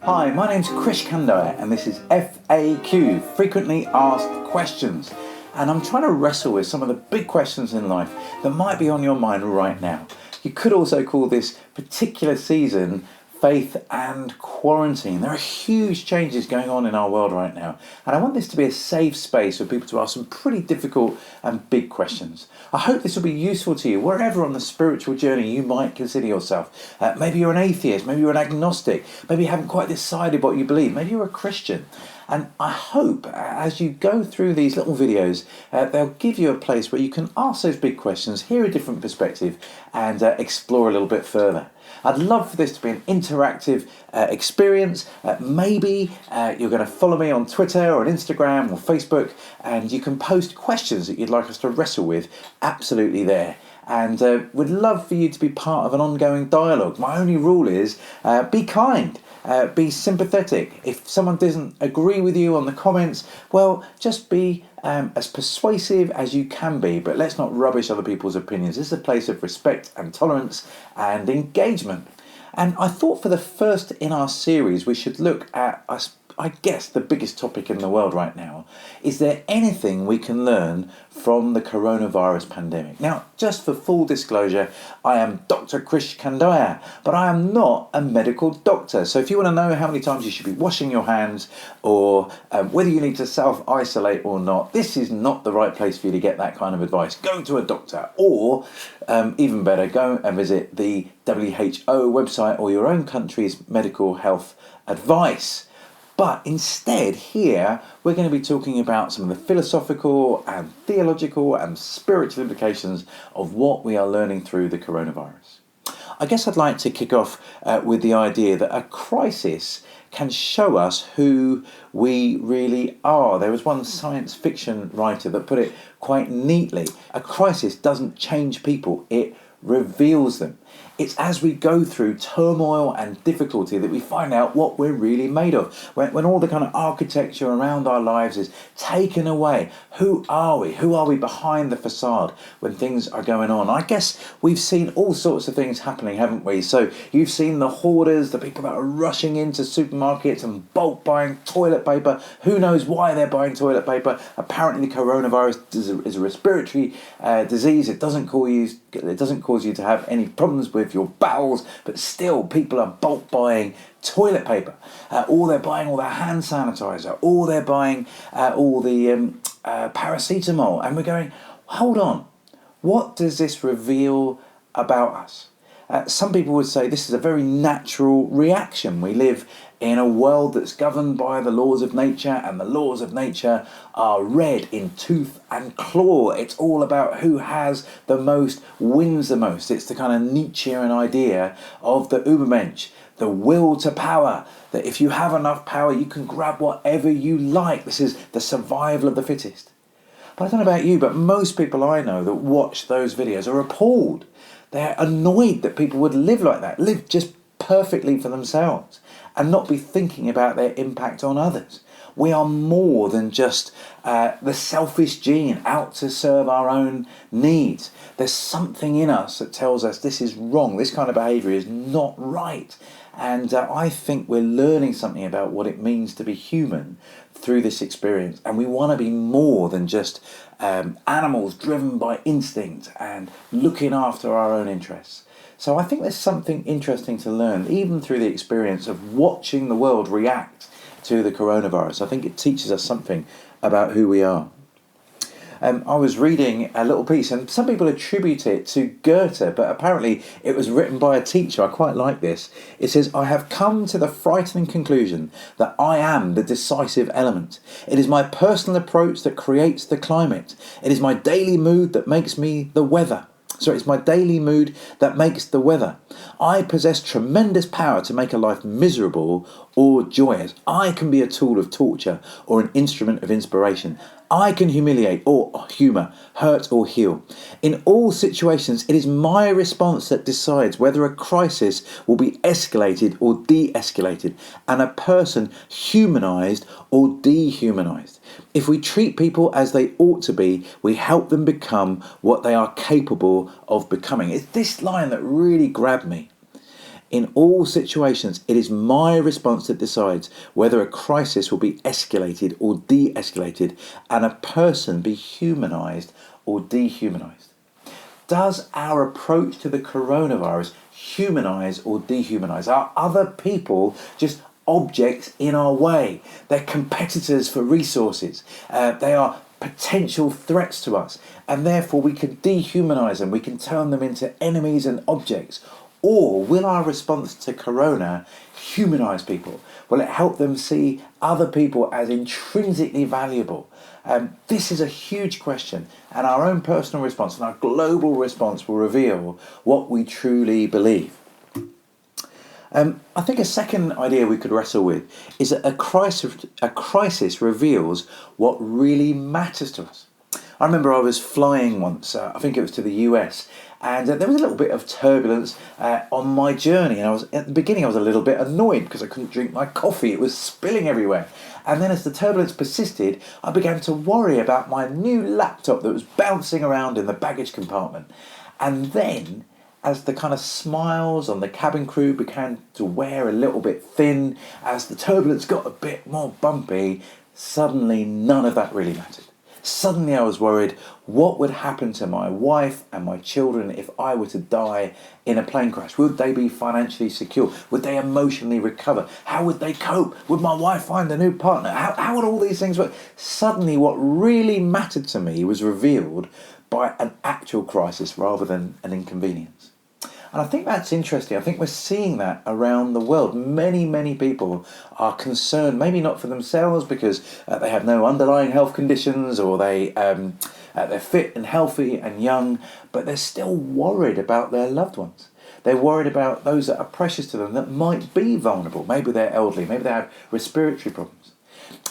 Hi, my name's Krish Kandiah and this is FAQ, Frequently Asked Questions. And I'm trying to wrestle with some of the big questions in life that might be on your mind right now. You could also call this particular season Faith and Quarantine. There are huge changes going on in our world right now, and I want this to be a safe space for people to ask some pretty difficult and big questions. I hope this will be useful to you wherever on the spiritual journey you might consider yourself. Maybe you're an atheist, maybe you're an agnostic, maybe you haven't quite decided what you believe, maybe you're a Christian. And I hope as you go through these little videos, they'll give you a place where you can ask those big questions, hear a different perspective, and explore a little bit further. I'd love for this to be an interactive experience. Maybe you're going to follow me on Twitter or on Instagram or Facebook, and you can post questions that you'd like us to wrestle with absolutely there. And would love for you to be part of an ongoing dialogue. My only rule is be kind. Be sympathetic. If someone doesn't agree with you on the comments, well, just be as persuasive as you can be, but let's not rubbish other people's opinions. This is a place of respect and tolerance and engagement. And I thought for the first in our series, we should look at, I guess, the biggest topic in the world right now. Is there anything we can learn from the coronavirus pandemic? Now, just for full disclosure, I am Dr Krish Kandiah, but I am not a medical doctor. So if you want to know how many times you should be washing your hands or whether you need to self-isolate or not, this is not the right place for you to get that kind of advice. Go to a doctor, or even better, go and visit the WHO website or your own country's medical health advice. But instead, here, we're going to be talking about some of the philosophical and theological and spiritual implications of what we are learning through the coronavirus. I guess I'd like to kick off with the idea that a crisis can show us who we really are. There was one science fiction writer that put it quite neatly. A crisis doesn't change people, it reveals them. It's as we go through turmoil and difficulty that we find out what we're really made of. When all the kind of architecture around our lives is taken away, who are we? Who are we behind the facade when things are going on? I guess we've seen all sorts of things happening, haven't we? So you've seen the hoarders, the people that are rushing into supermarkets and bulk buying toilet paper. Who knows why they're buying toilet paper? Apparently the coronavirus is a respiratory disease. It doesn't cause you to have any problems with your bowels, but still people are bulk buying toilet paper, or they're buying all their hand sanitizer, or they're buying all the paracetamol, and we're going, hold on, what does this reveal about us? Some people would say this is a very natural reaction. We live in a world that's governed by the laws of nature, and the laws of nature are red in tooth and claw. It's all about who has the most, wins the most. It's the kind of Nietzschean idea of the Übermensch, the will to power, that if you have enough power, you can grab whatever you like. This is the survival of the fittest. But I don't know about you, but most people I know that watch those videos are appalled. They're annoyed that people would live like that, live just perfectly for themselves and not be thinking about their impact on others. We are more than just the selfish gene out to serve our own needs. There's something in us that tells us this is wrong, this kind of behaviour is not right. And I think we're learning something about what it means to be human through this experience. And we want to be more than just animals driven by instinct and looking after our own interests. So I think there's something interesting to learn, even through the experience of watching the world react to the coronavirus. I think it teaches us something about who we are. I was reading a little piece, and some people attribute it to Goethe, but apparently it was written by a teacher. I quite like this. It says, "I have come to the frightening conclusion that I am the decisive element. It is my personal approach that creates the climate. It is my daily mood that makes me the weather. It's my daily mood that makes the weather. I possess tremendous power to make a life miserable or joyous. I can be a tool of torture or an instrument of inspiration. I can humiliate or humour, hurt or heal. In all situations, it is my response that decides whether a crisis will be escalated or de-escalated, and a person humanised or dehumanised. If we treat people as they ought to be, we help them become what they are capable of becoming." It's this line that really grabbed me. In all situations, it is my response that decides whether a crisis will be escalated or de-escalated, and a person be humanized or dehumanized. Does our approach to the coronavirus humanize or dehumanize? Are other people just objects in our way? They're competitors for resources. They are potential threats to us, and therefore we can dehumanize them. We can turn them into enemies and objects. Or will our response to corona humanize people? Will it help them see other people as intrinsically valuable? This is a huge question, and our own personal response and our global response will reveal what we truly believe. I think a second idea we could wrestle with is that a crisis reveals what really matters to us. I remember I was flying once, I think it was to the US, and there was a little bit of turbulence on my journey, and at the beginning I was a little bit annoyed because I couldn't drink my coffee. It was spilling everywhere. And then as the turbulence persisted, I began to worry about my new laptop that was bouncing around in the baggage compartment. And then, as the kind of smiles on the cabin crew began to wear a little bit thin, as the turbulence got a bit more bumpy, suddenly none of that really mattered. Suddenly I was worried, what would happen to my wife and my children if I were to die in a plane crash? Would they be financially secure? Would they emotionally recover? How would they cope? Would my wife find a new partner? How would all these things work? Suddenly what really mattered to me was revealed by an actual crisis rather than an inconvenience. And I think that's interesting. I think we're seeing that around the world. Many, many people are concerned, maybe not for themselves because they have no underlying health conditions, or they're fit and healthy and young, but they're still worried about their loved ones. They're worried about those that are precious to them that might be vulnerable. Maybe they're elderly, maybe they have respiratory problems.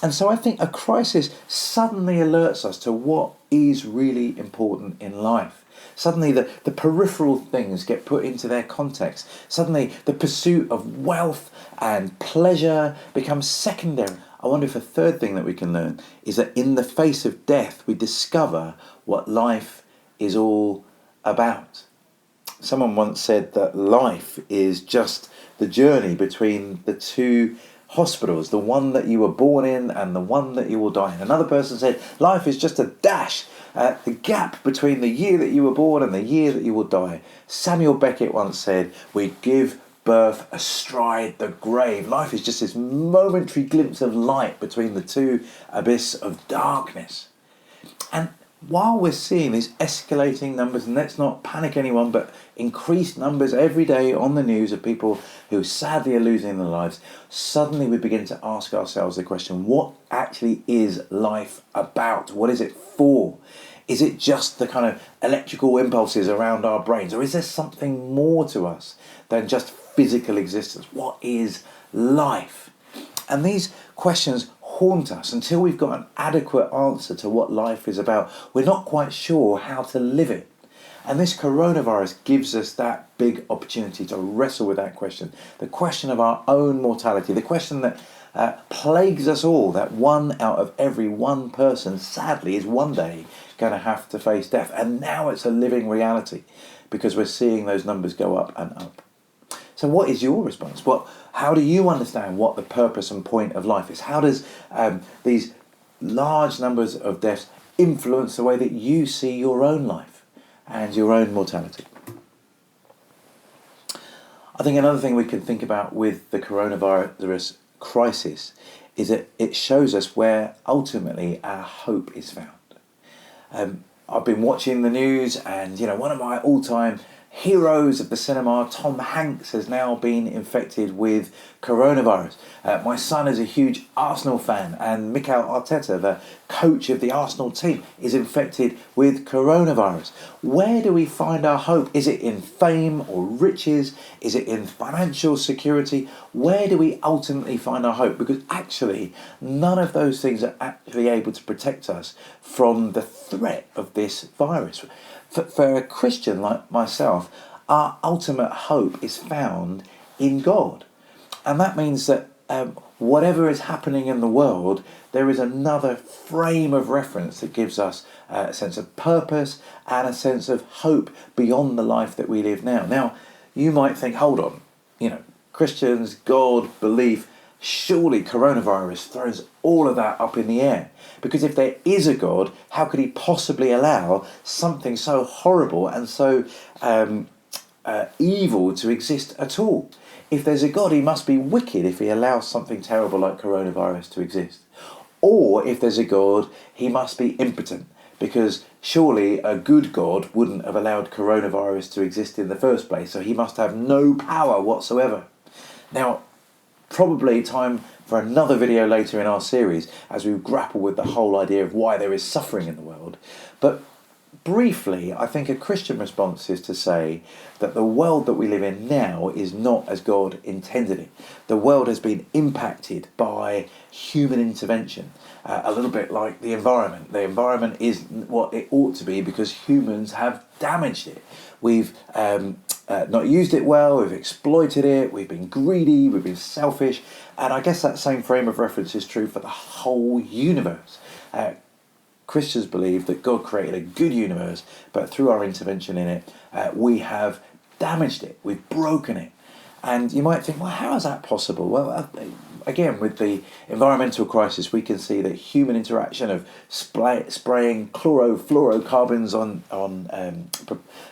And so I think a crisis suddenly alerts us to what is really important in life. Suddenly the peripheral things get put into their context. Suddenly the pursuit of wealth and pleasure becomes secondary. I wonder if a third thing that we can learn is that in the face of death, we discover what life is all about. Someone once said that life is just the journey between the two hospitals, the one that you were born in and the one that you will die in. Another person said life is just a dash, the gap between the year that you were born and the year that you will die. Samuel Beckett once said, we give birth astride the grave. Life is just this momentary glimpse of light between the two abyss of darkness. And while we're seeing these escalating numbers, and let's not panic anyone, but increased numbers every day on the news of people who sadly are losing their lives, suddenly we begin to ask ourselves the question, what actually is life about? What is it for? Is it just the kind of electrical impulses around our brains, or is there something more to us than just physical existence? What is life? And these questions haunt us until we've got an adequate answer to what life is about. We're not quite sure how to live it. And this coronavirus gives us that big opportunity to wrestle with that question. The question of our own mortality, the question that plagues us all, that one out of every one person, sadly, is one day going to have to face death. And now it's a living reality because we're seeing those numbers go up and up. So what is your response? How do you understand what the purpose and point of life is? How does these large numbers of deaths influence the way that you see your own life and your own mortality? I think another thing we can think about with the coronavirus crisis is that it shows us where ultimately our hope is found. I've been watching the news, and one of my all-time heroes of the cinema, Tom Hanks, has now been infected with coronavirus. My son is a huge Arsenal fan, and Mikel Arteta, the coach of the Arsenal team, is infected with coronavirus. Where do we find our hope? Is it in fame or riches? Is it in financial security? Where do we ultimately find our hope? Because actually, none of those things are actually able to protect us from the threat of this virus. For a Christian like myself, our ultimate hope is found in God. And that means that whatever is happening in the world, there is another frame of reference that gives us a sense of purpose and a sense of hope beyond the life that we live now. Now, you might think, hold on, Christians, God, belief, surely coronavirus throws all of that up in the air. Because if there is a God, how could he possibly allow something so horrible and so evil to exist at all? If there's a God, he must be wicked if he allows something terrible like coronavirus to exist. Or if there's a God, he must be impotent, because surely a good God wouldn't have allowed coronavirus to exist in the first place, so he must have no power whatsoever. Now, probably time for another video later in our series as we grapple with the whole idea of why there is suffering in the world. But briefly, I think a Christian response is to say that the world that we live in now is not as God intended it. The world has been impacted by human intervention, a little bit like the environment. The environment isn't what it ought to be because humans have damaged it. We've not used it well, we've exploited it, we've been greedy, we've been selfish, and I guess that same frame of reference is true for the whole universe. Christians believe that God created a good universe, but through our intervention in it, we have damaged it, we've broken it. And you might think, well, how is that possible? Well, again, with the environmental crisis, we can see that human interaction of spraying chlorofluorocarbons on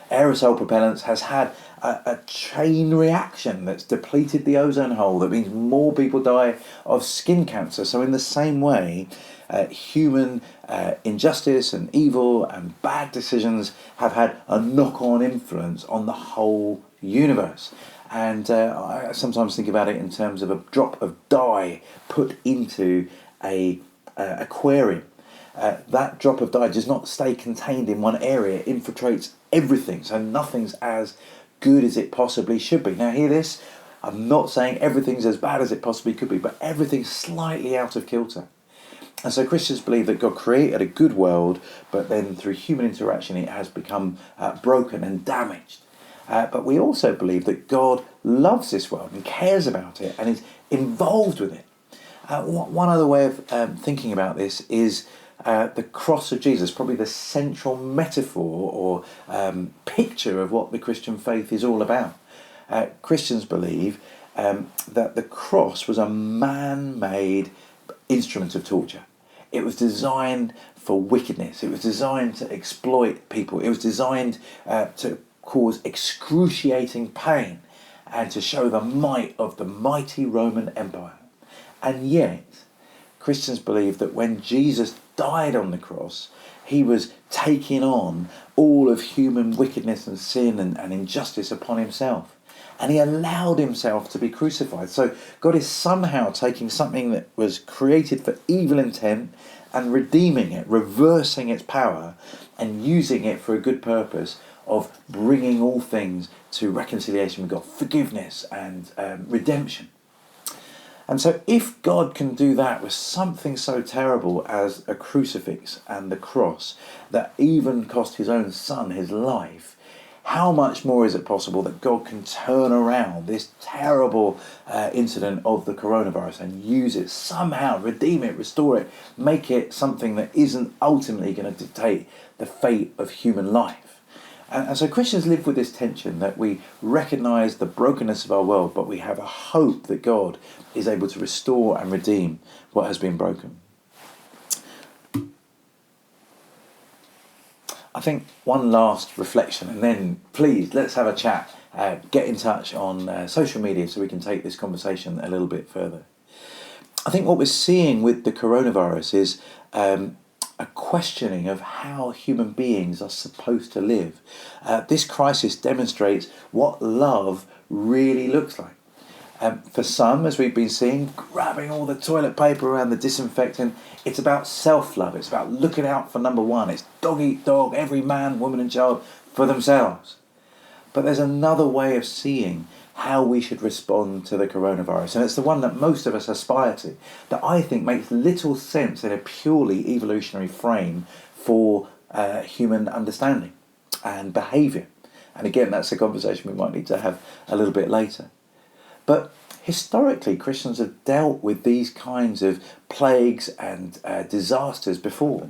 aerosol propellants has had a chain reaction that's depleted the ozone hole. That means more people die of skin cancer. So in the same way, human injustice and evil and bad decisions have had a knock-on influence on the whole universe. And I sometimes think about it in terms of a drop of dye put into a aquarium. That drop of dye does not stay contained in one area, it infiltrates everything, so nothing's as good as it possibly should be. Now hear this, I'm not saying everything's as bad as it possibly could be, but everything's slightly out of kilter. And so Christians believe that God created a good world, but then through human interaction it has become broken and damaged. But we also believe that God loves this world and cares about it and is involved with it. One other way of thinking about this is the cross of Jesus, probably the central metaphor or picture of what the Christian faith is all about. Christians believe that the cross was a man-made instrument of torture. It was designed for wickedness. It was designed to exploit people. It was designed to cause excruciating pain and to show the might of the mighty Roman Empire. And yet, Christians believe that when Jesus died on the cross, he was taking on all of human wickedness and sin and injustice upon himself. And he allowed himself to be crucified. So God is somehow taking something that was created for evil intent and redeeming it, reversing its power, and using it for a good purpose of bringing all things to reconciliation with God, forgiveness and redemption. And so if God can do that with something so terrible as a crucifix and the cross that even cost his own son his life, how much more is it possible that God can turn around this terrible incident of the coronavirus and use it somehow, redeem it, restore it, make it something that isn't ultimately going to dictate the fate of human life? And so Christians live with this tension that we recognise the brokenness of our world, but we have a hope that God is able to restore and redeem what has been broken. I think one last reflection, and then please let's have a chat. Get in touch on social media so we can take this conversation a little bit further. I think what we're seeing with the coronavirus is a questioning of how human beings are supposed to live. This crisis demonstrates what love really looks like. For some, as we've been seeing, grabbing all the toilet paper and the disinfectant, it's about self-love. It's about looking out for number one. It's dog eat dog, every man, woman and child for themselves. But there's another way of seeing how we should respond to the coronavirus, and it's the one that most of us aspire to, that I think makes little sense in a purely evolutionary frame for human understanding and behaviour. And again, that's a conversation we might need to have a little bit later. But historically, Christians have dealt with these kinds of plagues and disasters before.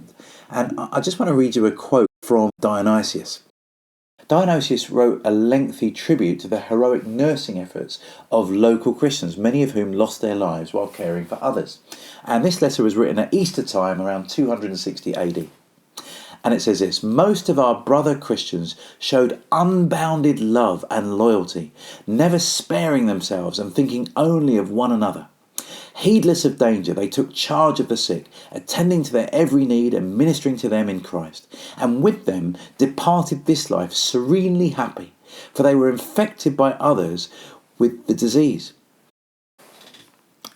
And I just want to read you a quote from Dionysius. Dionysius wrote a lengthy tribute to the heroic nursing efforts of local Christians, many of whom lost their lives while caring for others. And this letter was written at Easter time around 260 AD. And it says this: most of our brother Christians showed unbounded love and loyalty, never sparing themselves and thinking only of one another. Heedless of danger, they took charge of the sick, attending to their every need and ministering to them in Christ. And with them departed this life serenely happy, for they were infected by others with the disease,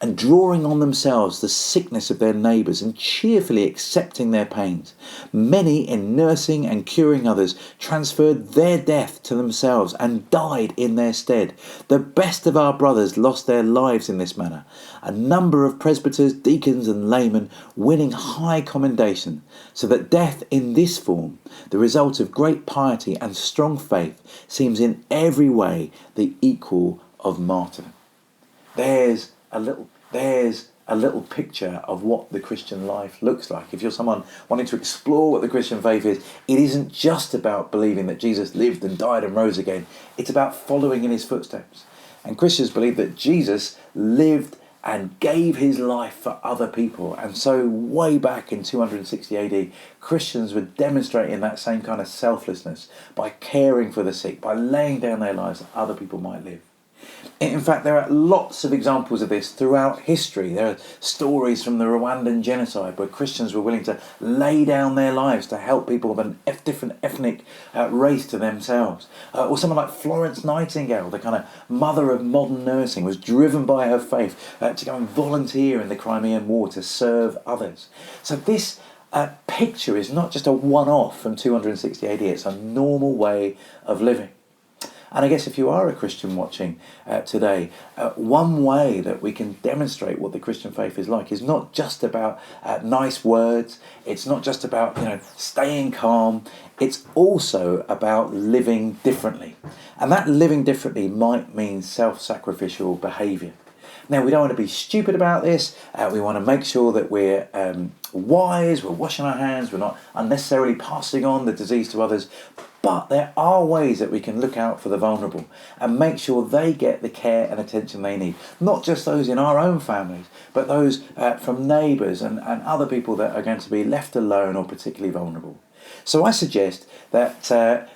and drawing on themselves the sickness of their neighbours and cheerfully accepting their pains. Many, in nursing and curing others, transferred their death to themselves and died in their stead. The best of our brothers lost their lives in this manner, a number of presbyters, deacons and laymen winning high commendation, so that death in this form, the result of great piety and strong faith, seems in every way the equal of martyrdom. There's a little picture of what the Christian life looks like. If you're someone wanting to explore what the Christian faith is, it isn't just about believing that Jesus lived and died and rose again. It's about following in his footsteps. And Christians believe that Jesus lived and gave his life for other people. And so way back in 260 AD, Christians were demonstrating that same kind of selflessness by caring for the sick, by laying down their lives that other people might live. In fact, there are lots of examples of this throughout history. There are stories from the Rwandan genocide where Christians were willing to lay down their lives to help people of a different ethnic race to themselves. Or someone like Florence Nightingale, the kind of mother of modern nursing, was driven by her faith to go and volunteer in the Crimean War to serve others. So this picture is not just a one-off from 260 AD, it's a normal way of living. And I guess if you are a Christian watching today, one way that we can demonstrate what the Christian faith is like is not just about nice words. It's not just about, staying calm. It's also about living differently. And that living differently might mean self-sacrificial behaviour. Now, we don't want to be stupid about this. We want to make sure that we're wise, we're washing our hands, we're not unnecessarily passing on the disease to others. But there are ways that we can look out for the vulnerable and make sure they get the care and attention they need. Not just those in our own families, but those from neighbours and other people that are going to be left alone or particularly vulnerable. So I suggest that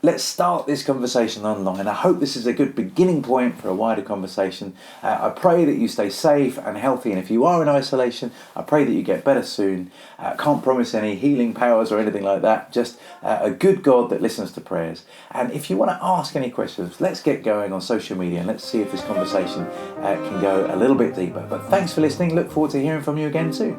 let's start this conversation online. I hope this is a good beginning point for a wider conversation. I pray that you stay safe and healthy, and if you are in isolation, I pray that you get better soon. Can't promise any healing powers or anything like that, just a good God that listens to prayers. And if you want to ask any questions, let's get going on social media and let's see if this conversation can go a little bit deeper. But thanks for listening. Look forward to hearing from you again soon.